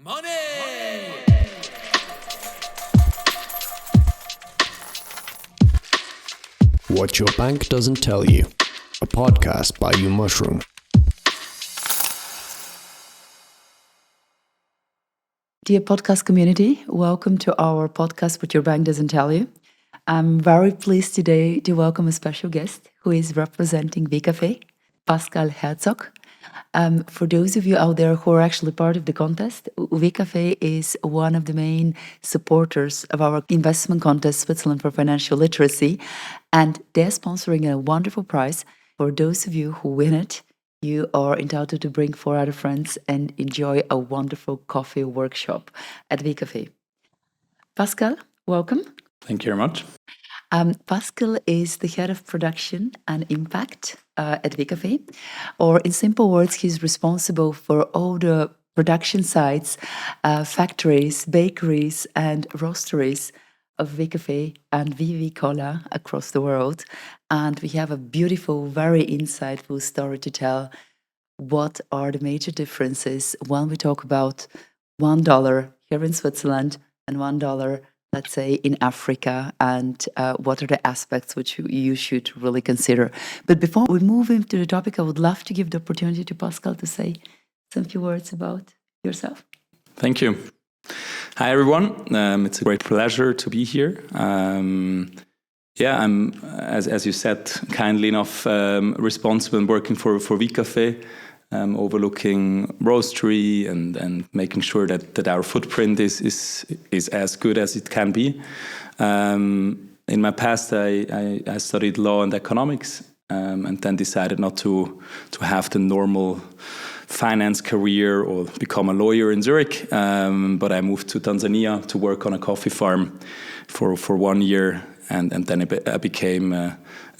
Money! What Your Bank Doesn't Tell You, a podcast by UMushroom. Dear podcast community, welcome to our podcast, What Your Bank Doesn't Tell You. I'm very pleased today to welcome a special guest who is representing ViCafe, Pascal Herzog. For those of you out there who are actually part of the contest, ViCafe is one of the main supporters of our investment contest, Switzerland for Financial Literacy, and they're sponsoring a wonderful prize. For those of you who win it, you are entitled to bring 4 other friends and enjoy a wonderful coffee workshop at ViCafe. Pascal, welcome. Thank you very much. Pascal is the head of production and impact at ViCafe, or in simple words, he's responsible for all the production sites, factories, bakeries, and roasteries of ViCafe and VV Cola across the world. And we have a beautiful, very insightful story to tell. What are the major differences when we talk about $1 here in Switzerland and $1, let's say, in Africa, and what are the aspects which you should really consider? But before we move into the topic, I would love to give the opportunity to Pascal to say some few words about yourself. Thank you. Hi, everyone. It's a great pleasure to be here. I'm, as you said, kindly enough, responsible and working for ViCafe, overlooking roastery and making sure that our footprint is as good as it can be. In my past, I studied law and economics, and then decided not to have the normal finance career or become a lawyer in Zurich. But I moved to Tanzania to work on a coffee farm for 1 year, and then I became a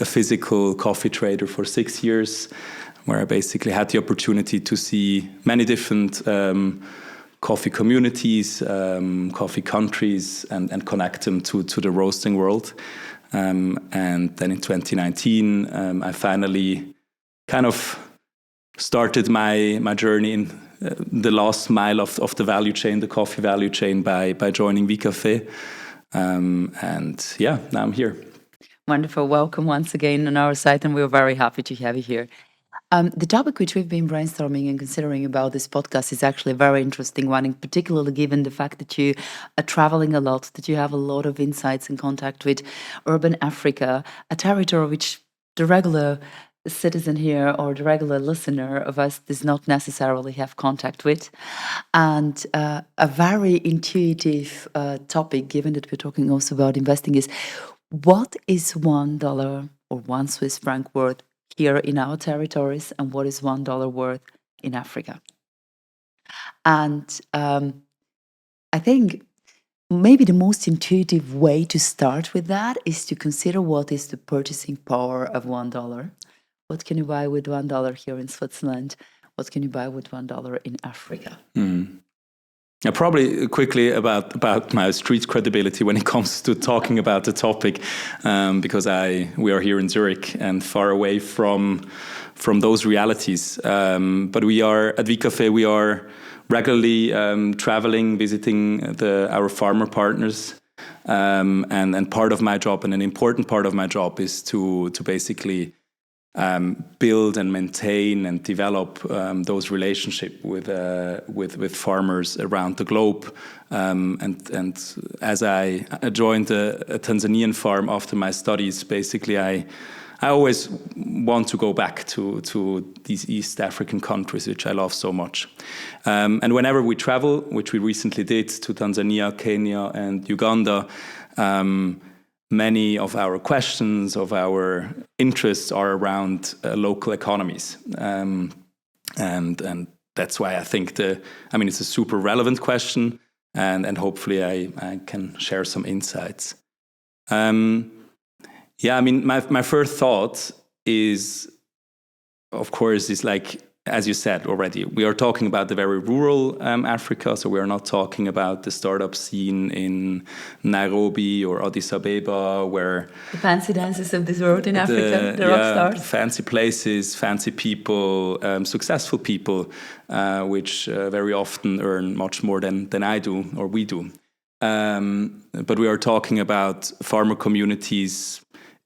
physical coffee trader for 6 years, where I basically had the opportunity to see many different coffee communities, coffee countries, and connect them to the roasting world. And then in 2019, I finally kind of started my journey in the last mile of the value chain, the coffee value chain, by joining ViCafe. Now I'm here. Wonderful. Welcome once again on our site, and we're very happy to have you here. The topic which we've been brainstorming and considering about this podcast is actually a very interesting one, and particularly given the fact that you are traveling a lot, that you have a lot of insights and contact with urban Africa, a territory which the regular citizen here or the regular listener of us does not necessarily have contact with. And a very intuitive topic, given that we're talking also about investing, is what is $1 or 1 Swiss franc worth here in our territories, and what is $1 worth in Africa? And I think maybe the most intuitive way to start with that is to consider what is the purchasing power of $1. What can you buy with $1 here in Switzerland? What can you buy with $1 in Africa? Probably quickly about my street credibility when it comes to talking about the topic, because we are here in Zurich and far away from those realities. But we are at ViCafe. We are regularly traveling, visiting our farmer partners, and part of my job, and an important part of my job, is to basically build and maintain and develop those relationships with farmers around the globe. And as I joined a Tanzanian farm after my studies, basically I always want to go back to these East African countries, which I love so much. And whenever we travel, which we recently did to Tanzania, Kenya, and Uganda, many of our questions, of our interests, are around local economies, and that's why I think it's a super relevant question, and hopefully I can share some insights. My first thought is, of course, like as you said already, we are talking about the very rural Africa. So we are not talking about the startup scene in Nairobi or Addis Abeba, where the fancy dances of this world in Africa, the rock stars. Fancy places, fancy people, successful people, which very often earn much more than I do or we do. But we are talking about farmer communities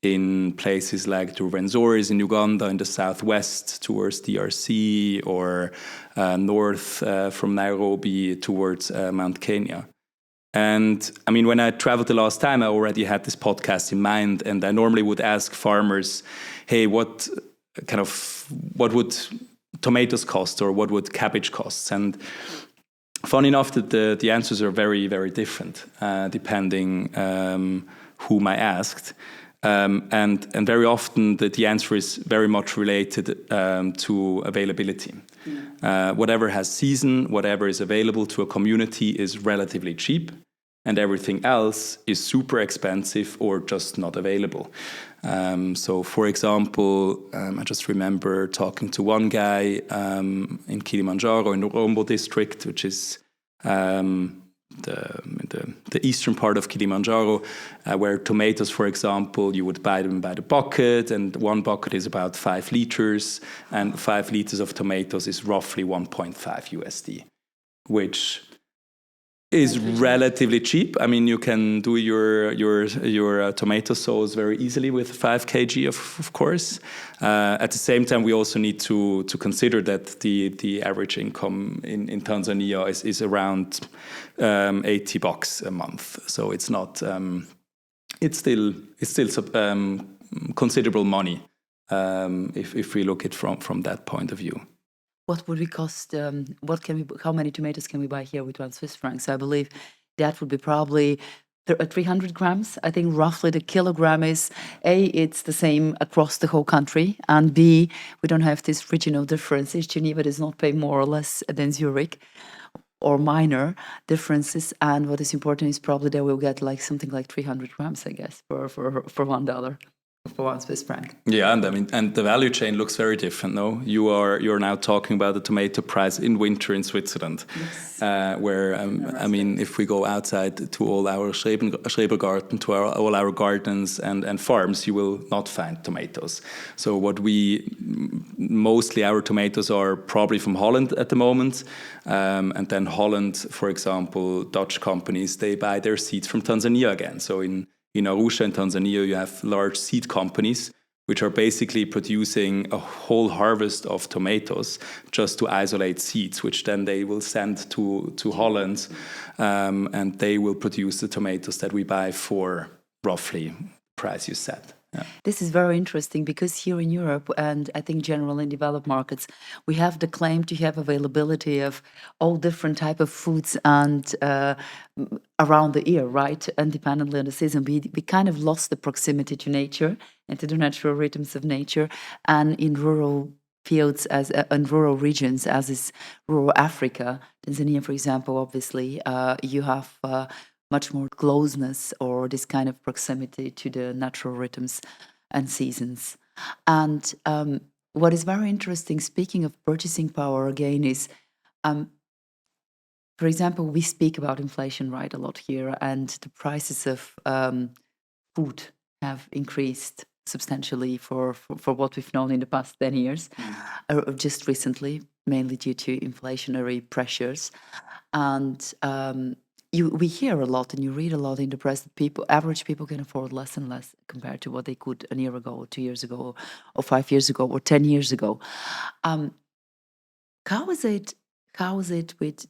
in places like the Rwenzori in Uganda, in the southwest towards DRC, or north from Nairobi towards Mount Kenya. And I mean, when I traveled the last time, I already had this podcast in mind, and I normally would ask farmers, hey, what would tomatoes cost, or what would cabbage cost? And funny enough, that the answers are very, very different, depending whom I asked. And very often the answer is very much related to availability. Whatever has season, whatever is available to a community is relatively cheap, and everything else is super expensive or just not available. So, for example, I just remember talking to one guy in Kilimanjaro, in the Rombo district, which is the eastern part of Kilimanjaro, where tomatoes, for example, you would buy them by the bucket, and one bucket is about 5 liters, and 5 liters of tomatoes is roughly 1.5 USD, which is relatively cheap. I mean, you can do your tomato sauce very easily with 5 kg, of course. At the same time, we also need to consider that the average income in Tanzania is around $80 a month. So it's not. It's still considerable money if we look at it from that point of view. What would we cost? How many tomatoes can we buy here with 1 Swiss franc? So I believe that would be probably 300 grams. I think roughly the kilogram is it's the same across the whole country, and B, we don't have this regional differences. Geneva does not pay more or less than Zurich, or minor differences. And what is important is probably that we'll get like something like 300 grams, I guess, for $1. For 1 Swiss franc. Yeah, and I mean, and the value chain looks very different. No, you're now talking about the tomato price in winter in Switzerland, yes. Where I mean, if we go outside to all our Schrebergarten, to all our gardens and farms, you will not find tomatoes. So mostly our tomatoes are probably from Holland at the moment, and then Holland, for example, Dutch companies, they buy their seeds from Tanzania again. So in Arusha in Tanzania, you have large seed companies which are basically producing a whole harvest of tomatoes just to isolate seeds, which then they will send to Holland, and they will produce the tomatoes that we buy for roughly the price you said. Yeah. This is very interesting because here in Europe, and I think generally in developed markets, we have the claim to have availability of all different type of foods and around the year, right? Independently on the season, we kind of lost the proximity to nature and to the natural rhythms of nature. And in rural fields, in rural regions, as is rural Africa, Tanzania, for example, obviously, you have much more closeness or this kind of proximity to the natural rhythms and seasons. And what is very interesting, speaking of purchasing power again, is, for example, we speak about inflation, right, a lot here, and the prices of food have increased substantially for what we've known in the past 10 years, just recently, mainly due to inflationary pressures. And we hear a lot and you read a lot in the press that average people can afford less and less compared to what they could a year ago, or 2 years ago, or 5 years ago, or 10 years ago. How is it with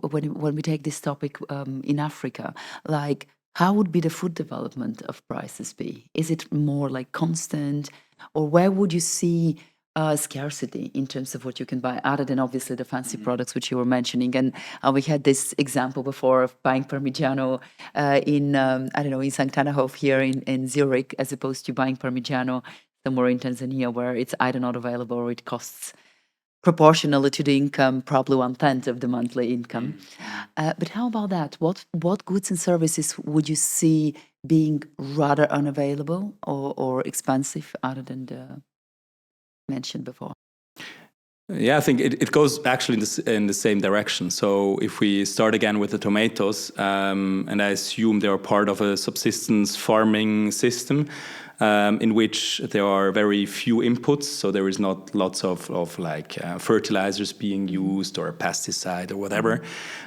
when we take this topic in Africa? Like, how would be the food development of prices be? Is it more like constant, or where would you see scarcity in terms of what you can buy, other than obviously the fancy products which you were mentioning? And we had this example before of buying Parmigiano in St. here in Zurich, as opposed to buying Parmigiano somewhere in Tanzania, where it's either not available or it costs proportionally to the income, probably 1/10 of the monthly income. But how about that? What goods and services would you see being rather unavailable or expensive, other than the mentioned before? Yeah, I think it goes actually in the same direction. So if we start again with the tomatoes, and I assume they are part of a subsistence farming system, in which there are very few inputs. So there is not lots of fertilizers being used or a pesticide or whatever.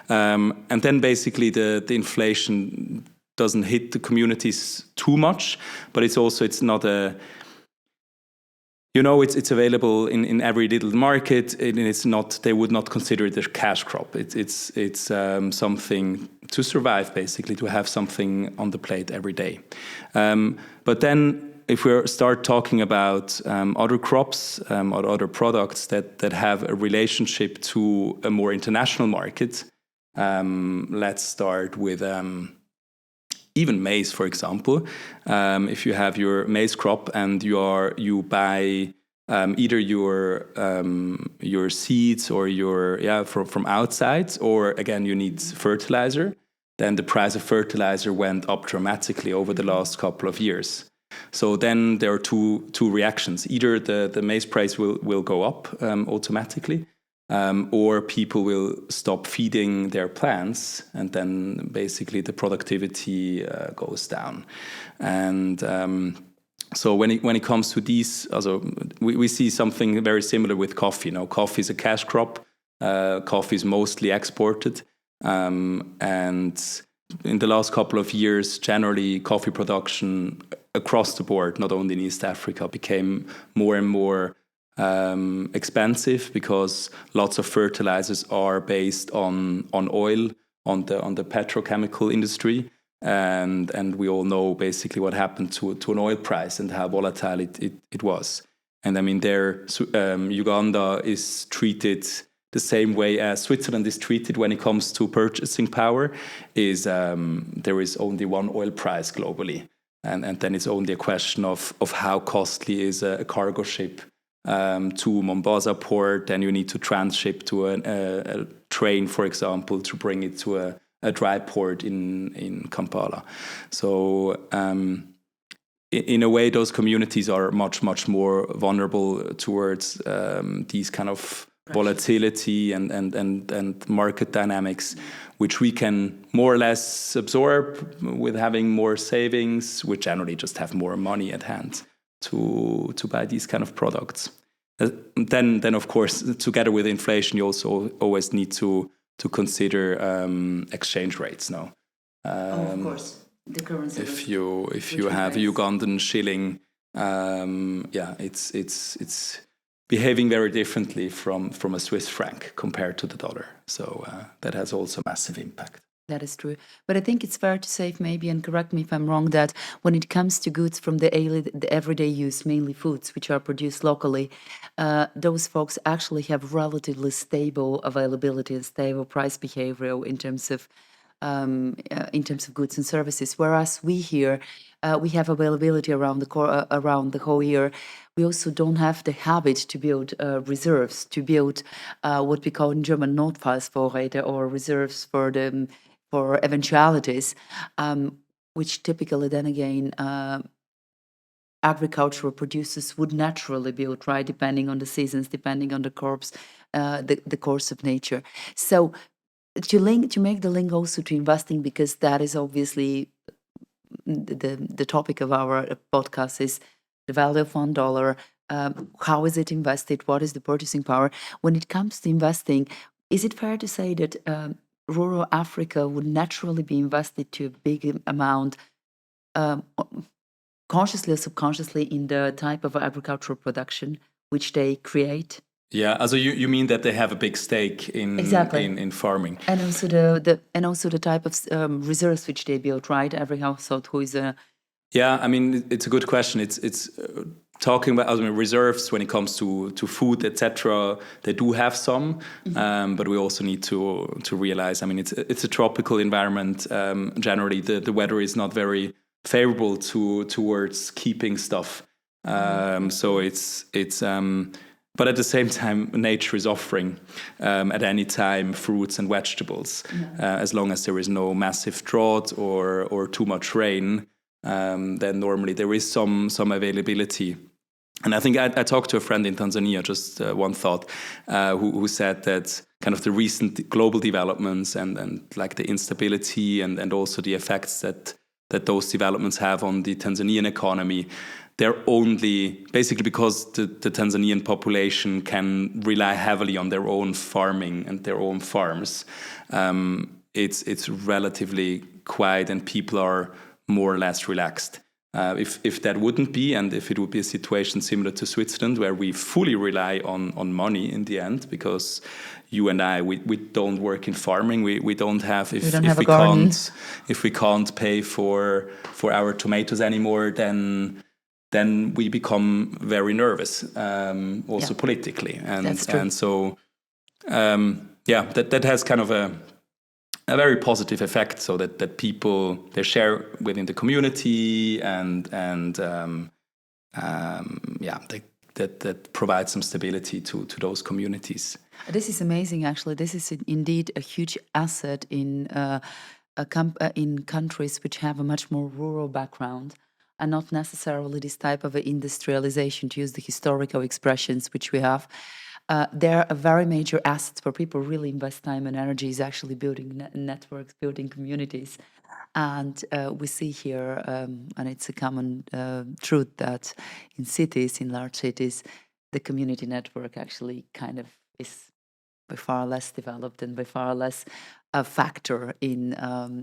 And then basically the inflation doesn't hit the communities too much, but it's not a... it's available in every little market, and it's not. They would not consider it a cash crop. It's something to survive, basically, to have something on the plate every day. But then, if we start talking about other crops or other products that have a relationship to a more international market, let's start with. Even maize, for example, if you have your maize crop and you buy either your seeds or from outside, or again you need fertilizer, then the price of fertilizer went up dramatically over the last couple of years. So then there are two reactions: either the maize price will go up automatically. Or people will stop feeding their plants, and then basically the productivity goes down. And so when it comes to these, we see something very similar with coffee. Coffee is a cash crop. Coffee is mostly exported, and in the last couple of years, generally coffee production across the board, not only in East Africa, became more and more expensive, because lots of fertilizers are based on oil, on the petrochemical industry, and we all know basically what happened to an oil price and how volatile it was. And I mean, Uganda is treated the same way as Switzerland is treated when it comes to purchasing power. There is only one oil price globally, and then it's only a question of how costly is a cargo ship to Mombasa port, and you need to transship to a train, for example, to bring it to a dry port in Kampala. So in a way, those communities are much, much more vulnerable towards these kind of volatility and market dynamics, which we can more or less absorb with having more savings, which generally just have more money at hand to buy these kind of products. Then of course, together with inflation, you also always need to consider exchange rates now. Of course, the currency. If you have Ugandan shilling, it's behaving very differently from a Swiss franc compared to the dollar. So that has also massive impact. That is true. But I think it's fair to say, maybe, and correct me if I'm wrong, that when it comes to goods from the everyday use, mainly foods, which are produced locally, those folks actually have relatively stable availability and stable price behavior in terms of goods and services. Whereas we here, we have availability around the whole year. We also don't have the habit to build reserves, to build what we call in German Notfallsvorräte, or reserves for eventualities, which typically then again agricultural producers would naturally build, right, depending on the seasons, depending on the course of nature. So to make the link also to investing, because that is obviously the topic of our podcast, is the value of $1. How is it invested? What is the purchasing power? When it comes to investing, is it fair to say that rural Africa would naturally be invested to a big amount, consciously or subconsciously, in the type of agricultural production which they create? Yeah, so you mean that they have a big stake in farming, and also the type of reserves which they build, right? Every household who is a... Yeah, I mean, it's a good question. It's talking about reserves when it comes to food, etc. They do have some, but we also need to realize. I mean, it's a tropical environment. Generally, the weather is not very favorable towards keeping stuff. So it's. But at the same time, nature is offering at any time fruits and vegetables, as long as there is no massive drought or too much rain. Then normally there is some availability. And I think I talked to a friend in Tanzania, just one thought, who said that kind of the recent global developments and like the instability and also the effects that those developments have on the Tanzanian economy, they're only basically because the Tanzanian population can rely heavily on their own farming and their own farms. It's relatively quiet and people are more or less relaxed. If that wouldn't be, and if it would be a situation similar to Switzerland, where we fully rely on money in the end, because you and I, we don't work in farming, we don't have, if we can't pay for our tomatoes anymore, then we become very nervous, also politically, and so that has kind of a very positive effect, so that people, they share within the community that provides some stability to those communities. This is amazing, actually. This is indeed a huge asset in countries which have a much more rural background and not necessarily this type of industrialization, to use the historical expressions which we have. They're a very major asset where people really invest time and energy is actually building networks, building communities. And we see here, and it's a common truth, that in cities, in large cities, the community network actually kind of is by far less developed and by far less a factor in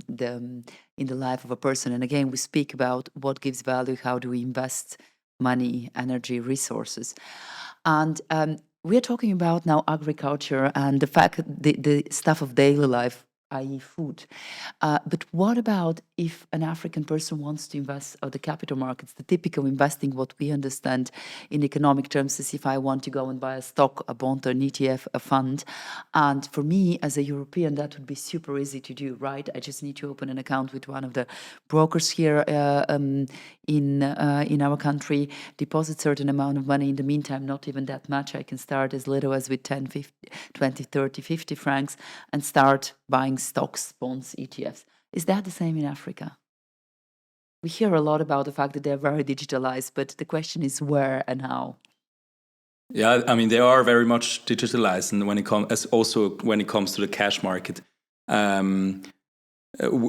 the life of a person. And again, we speak about what gives value, how do we invest money, energy, resources. And we're talking about now agriculture and the fact, the stuff of daily life, i.e. food. But what about if an African person wants to invest on the capital markets? The typical investing, what we understand in economic terms, is if I want to go and buy a stock, a bond, an ETF, a fund. And for me, as a European, that would be super easy to do, right? I just need to open an account with one of the brokers here in our country, deposit certain amount of money. In the meantime, not even that much. I can start as little as with 10, 50, 20, 30, 50 francs and start buying stocks, bonds, ETFs. Is that the same in Africa? We hear a lot about the fact that they're very digitalized, but the question is where and how. Yeah, I mean, they are very much digitalized, and when it comes to the cash market,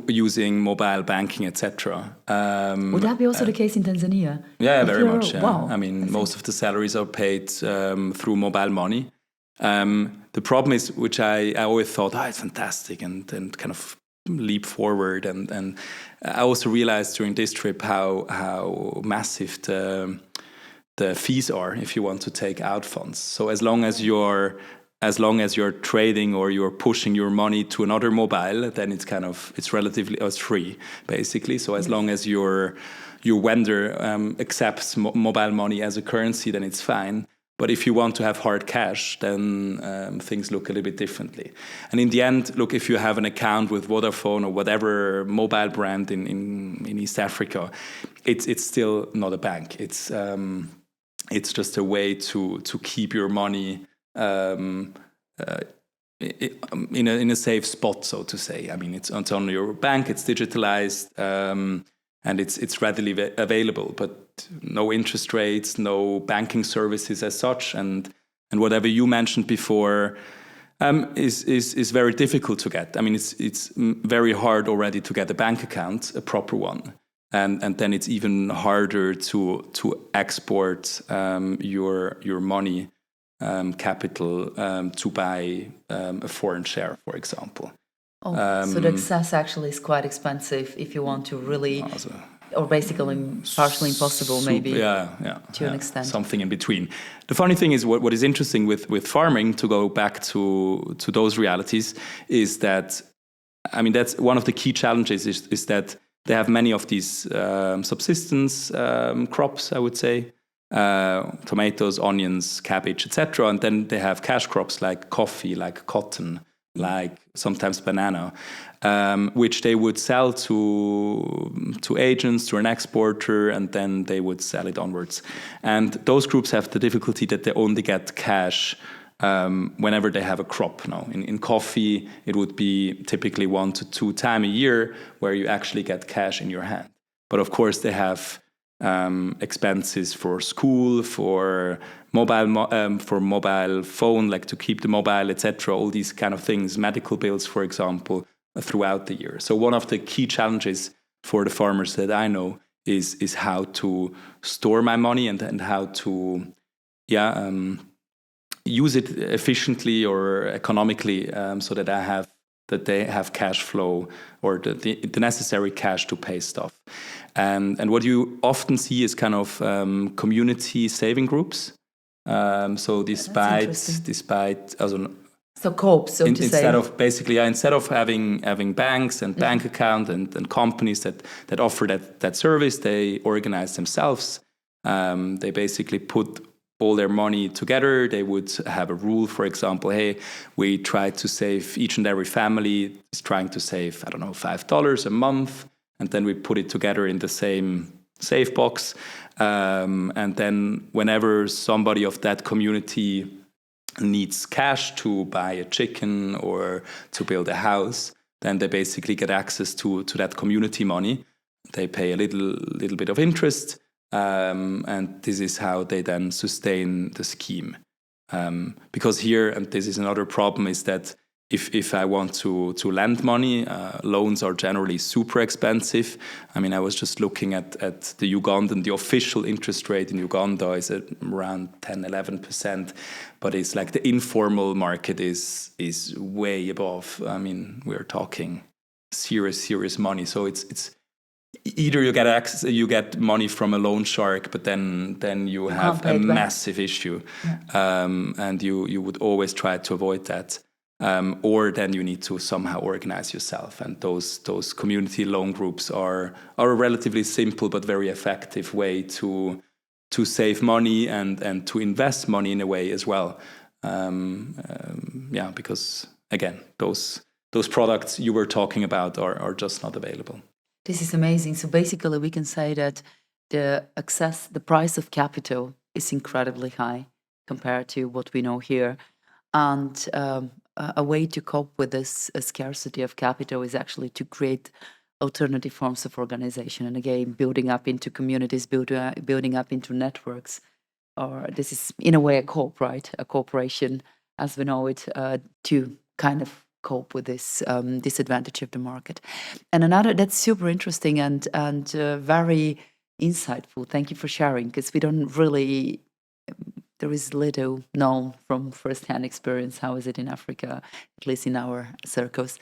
using mobile banking, etc. Would that be also the case in Tanzania? Yeah, very much. Yeah. Wow, I mean, most of the salaries are paid through mobile money. The problem is, which I always thought, it's fantastic and kind of leap forward. And I also realized during this trip how massive the fees are if you want to take out funds. So as long as you're trading or you're pushing your money to another mobile, then it's relatively free, basically. So as long as your vendor accepts mobile money as a currency, then it's fine. But if you want to have hard cash, then things look a little bit differently. And in the end, look, if you have an account with Vodafone or whatever mobile brand in East Africa, it's still not a bank. It's just a way to keep your money in a safe spot, so to say. I mean, it's on your bank, it's digitalized, and it's readily available, but no interest rates, no banking services as such, and whatever you mentioned before is very difficult to get. I mean, it's very hard already to get a bank account, a proper one, and then it's even harder to export your money capital to buy a foreign share, for example. So the access actually is quite expensive if you want to really, or basically partially impossible, maybe. To an extent. Something in between. The funny thing is, what is interesting with farming, to go back to those realities, is that, I mean, that's one of the key challenges is that they have many of these subsistence crops, I would say. Tomatoes, onions, cabbage, etc. And then they have cash crops like coffee, like cotton, like sometimes banana, which they would sell to agents, to an exporter, and then they would sell it onwards. And those groups have the difficulty that they only get cash whenever they have a crop. Now, in coffee, it would be typically 1 to 2 times a year where you actually get cash in your hand. But of course, they have expenses for school, for mobile phone, like to keep the mobile, etc. All these kind of things, medical bills, for example, throughout the year. So one of the key challenges for the farmers that I know is how to store my money and how to use it efficiently or economically, so that they have cash flow or the necessary cash to pay stuff. And what you often see is kind of community saving groups. So despite so cope, so to say. Instead of having banks and bank account and companies that offer that service, they organize themselves. They basically put all their money together. They would have a rule, for example, hey, we try to save, each and every family is trying to save, I don't know, $5 a month. And then we put it together in the same safe box. And then whenever somebody of that community needs cash to buy a chicken or to build a house, then they basically get access to that community money. They pay a little bit of interest. And this is how they then sustain the scheme. Because here, and this is another problem, is that if I want to lend money, loans are generally super expensive. I mean, I was just looking at the Ugandan, the official interest rate in Uganda is at around 10-11%, but it's like the informal market is way above. I mean, we're talking serious money. So it's either you get money from a loan shark, but then you have a massive issue, and you would always try to avoid that. Or then you need to somehow organize yourself, and those community loan groups are a relatively simple but very effective way to save money and to invest money in a way as well. Because again, those products you were talking about are just not available. This is amazing. So basically, we can say that the price of capital is incredibly high compared to what we know here, and a way to cope with this scarcity of capital is actually to create alternative forms of organization, and again, building up into communities, building up into networks. Or this is in a way a co-op, right? A corporation, as we know it, to kind of cope with this disadvantage of the market. And another that's super interesting and very insightful. Thank you for sharing, because we don't really. There is little known from first-hand experience. How is it in Africa, at least in our circles?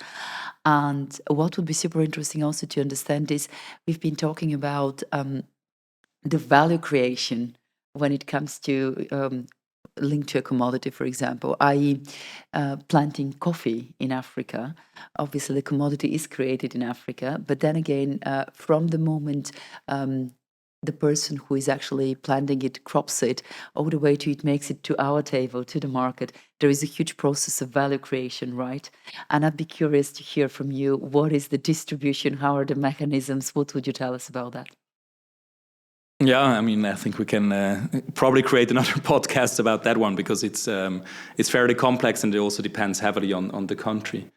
And what would be super interesting also to understand is we've been talking about the value creation when it comes to linked to a commodity, for example, i.e. Planting coffee in Africa. Obviously, the commodity is created in Africa, but then again, from the moment the person who is actually planting it crops it, all the way to it makes it to our table, to the market, there is a huge process of value creation, right? And I'd be curious to hear from you, what is the distribution? How are the mechanisms? What would you tell us about that? Yeah, I mean, I think we can probably create another podcast about that one, because it's fairly complex, and it also depends heavily on the country.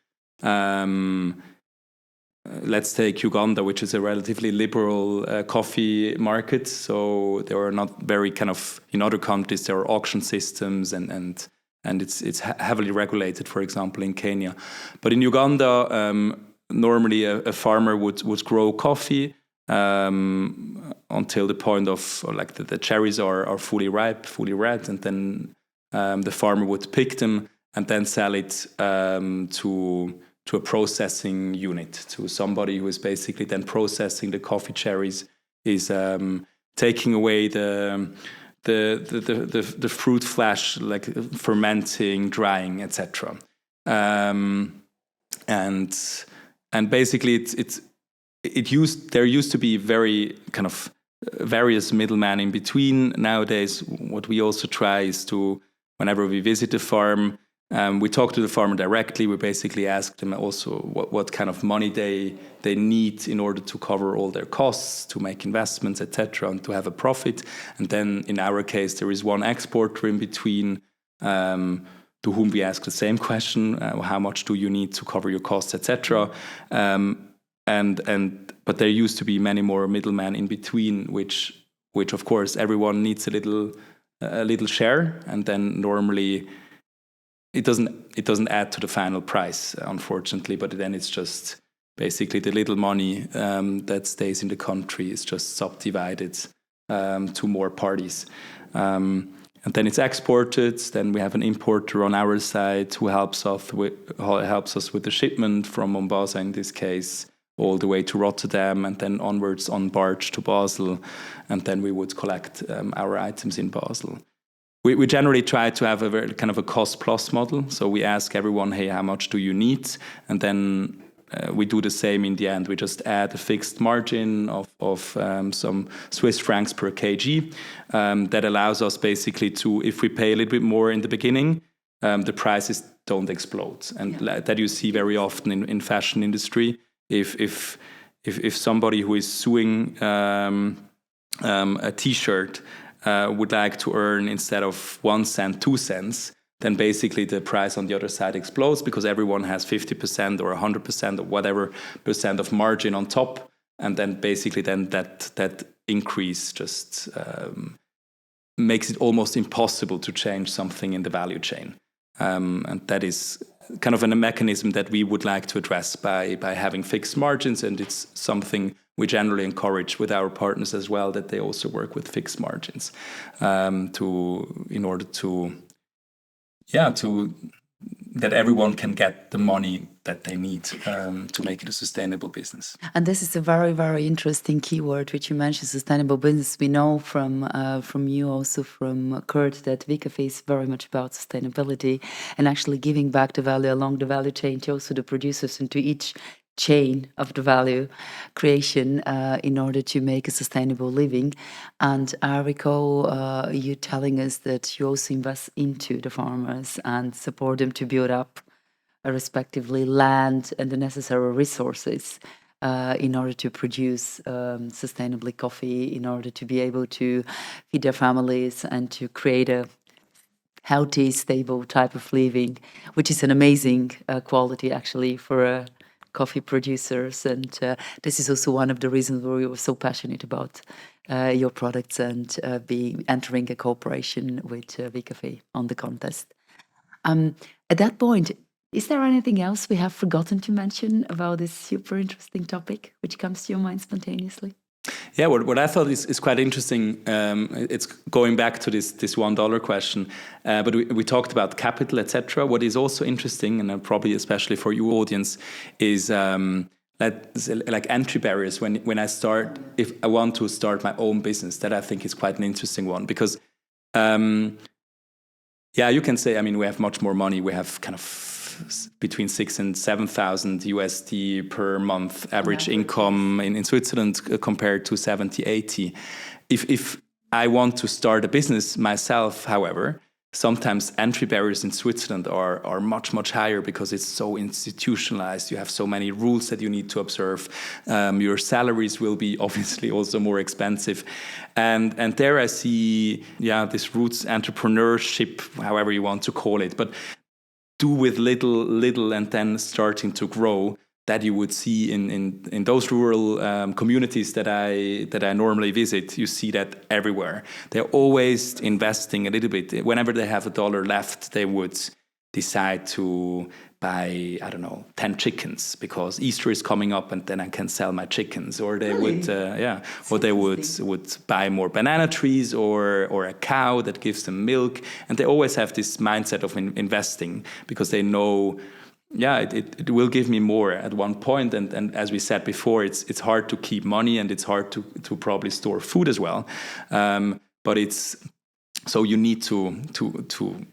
Let's take Uganda, which is a relatively liberal coffee market. So there are not very kind of, in other countries there are auction systems and it's heavily regulated, for example, in Kenya. But in Uganda, normally a farmer would grow coffee until the point of, like, the cherries are fully ripe, fully red, and then the farmer would pick them and then sell it to a processing unit, to somebody who is basically then processing the coffee cherries, is taking away the fruit flesh, like fermenting, drying, etc. And basically there used to be very kind of various middlemen in between. Nowadays, what we also try is to, whenever we visit a farm, we talk to the farmer directly. We basically ask them also what kind of money they need in order to cover all their costs, to make investments, etc., and to have a profit. And then in our case, there is one exporter in between, to whom we ask the same question: how much do you need to cover your costs, etc. But there used to be many more middlemen in between, which which of course everyone needs a little share, and then normally it doesn't add to the final price, unfortunately, but then it's just basically the little money that stays in the country is just subdivided to more parties. And then it's exported. Then we have an importer on our side who helps us with the shipment from Mombasa in this case, all the way to Rotterdam, and then onwards on barge to Basel. And then we would collect our items in Basel. We generally try to have a very kind of a cost-plus model. So we ask everyone, hey, how much do you need? And then we do the same in the end. We just add a fixed margin of some Swiss francs per kg. That allows us basically to, if we pay a little bit more in the beginning, the prices don't explode. And that you see very often in fashion industry. If somebody who is sewing a T-shirt would like to earn, instead of 1 cent, 2 cents, then basically the price on the other side explodes because everyone has 50% or 100% or whatever percent of margin on top. And then basically then that increase just makes it almost impossible to change something in the value chain. And that is kind of a mechanism that we would like to address by having fixed margins. And it's something we generally encourage with our partners as well, that they also work with fixed margins in order to that everyone can get the money that they need to make it a sustainable business. And this is a very, very interesting keyword which you mentioned, sustainable business. We know from you, also from Kurt, that ViCafe is very much about sustainability and actually giving back the value along the value chain to also the producers and to each chain of the value creation in order to make a sustainable living. And I recall you telling us that you also invest into the farmers and support them to build up respectively land and the necessary resources in order to produce sustainably coffee, in order to be able to feed their families and to create a healthy, stable type of living, which is an amazing quality actually for coffee producers. And this is also one of the reasons why we were so passionate about your products and entering a cooperation with ViCafe on the contest. At that point, is there anything else we have forgotten to mention about this super interesting topic which comes to your mind spontaneously? Yeah, what I thought is quite interesting, it's going back to this $1 question, but we talked about capital, etc. What is also interesting, and probably especially for your audience, is like entry barriers when I start, if I want to start my own business. That I think is quite an interesting one, because you can say, I mean, we have much more money. We have kind of between 6,000 and 7,000 USD per month average income in Switzerland compared to 70, 80. If I want to start a business myself, however, sometimes entry barriers in Switzerland are much, much higher because it's so institutionalized. You have so many rules that you need to observe. Your salaries will be obviously also more expensive. And there I see, this roots entrepreneurship, however you want to call it, but do with little and then starting to grow, that you would see in those rural communities that I normally visit. You see that everywhere. They're always investing a little bit. Whenever they have $1 left, they would decide to buy, 10 chickens because Easter is coming up and then I can sell my chickens. Or they would, or they would buy more banana trees or a cow that gives them milk. And they always have this mindset of investing because they know, it will give me more at one point. And as we said before, it's hard to keep money and it's hard to probably store food as well. But so you need to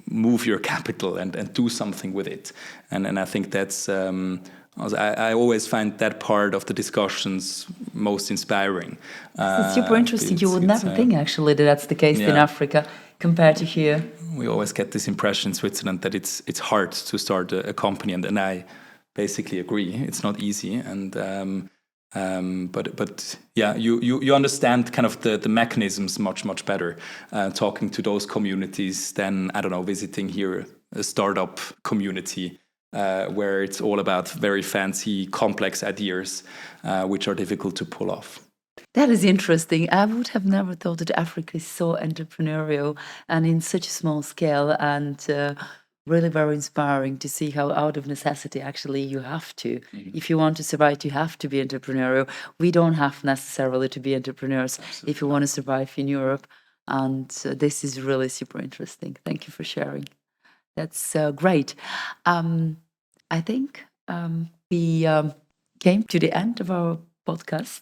move your capital and do something with it. And I think that's, I always find that part of the discussions most inspiring. It's super interesting. You would never think actually that that's the case in Africa compared to here. We always get this impression in Switzerland that it's hard to start a company. And I basically agree. It's not easy. And but you understand kind of the mechanisms much better talking to those communities than visiting here a startup community where it's all about very fancy complex ideas which are difficult to pull off. That is interesting. I would have never thought that Africa is so entrepreneurial and in such a small scale, and really very inspiring to see how out of necessity actually you have to. If you want to survive, you have to be entrepreneurial. We don't have necessarily to be entrepreneurs if you want to survive in Europe. And this is really super interesting. Thank you for sharing. That's great. I think we came to the end of our podcast.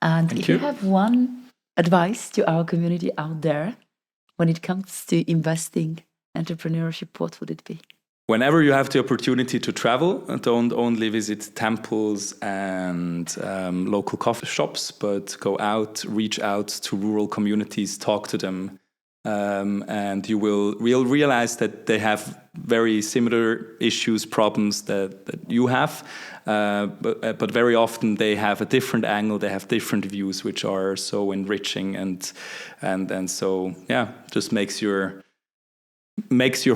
And Thank if you you. have one advice to our community out there when it comes to investing, entrepreneurship, what would it be? Whenever you have the opportunity to travel, don't only visit temples and local coffee shops, but go out, reach out to rural communities, talk to them, and you will realize that they have very similar issues, problems that you have, but very often they have a different angle, they have different views, which are so enriching and so just makes your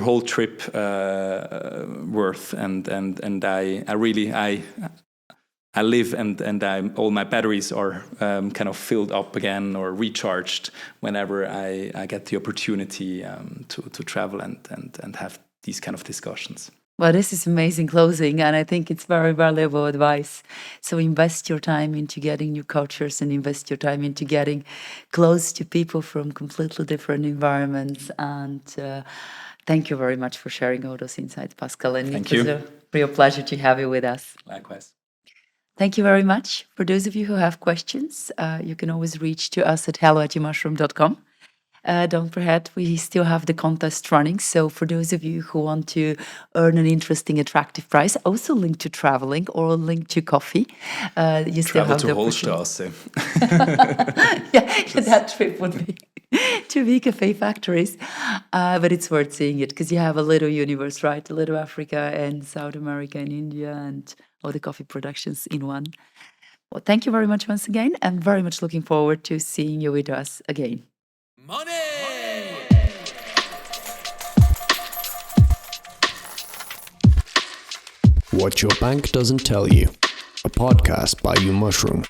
whole trip worth. And I live and all my batteries are kind of filled up again or recharged whenever I get the opportunity to travel and have these kind of discussions. Well, this is amazing closing, and I think it's very valuable advice. So invest your time into getting new cultures and invest your time into getting close to people from completely different environments. And thank you very much for sharing all those insights, Pascal. And Thank it was you. a real pleasure to have you with us. Likewise. Thank you very much. For those of you who have questions, you can always reach to us at hello@umushroom.com. Don't forget, we still have the contest running. So for those of you who want to earn an interesting, attractive prize, also linked to traveling or linked to coffee, you still Travel have to the Holstrasse. that trip would be to ViCafe factories. But it's worth seeing it because you have a little universe, right? A little Africa and South America and India and all the coffee productions in one. Well, thank you very much once again. I'm very much looking forward to seeing you with us again. Money! What Your Bank Doesn't Tell You, a podcast by UMushroom.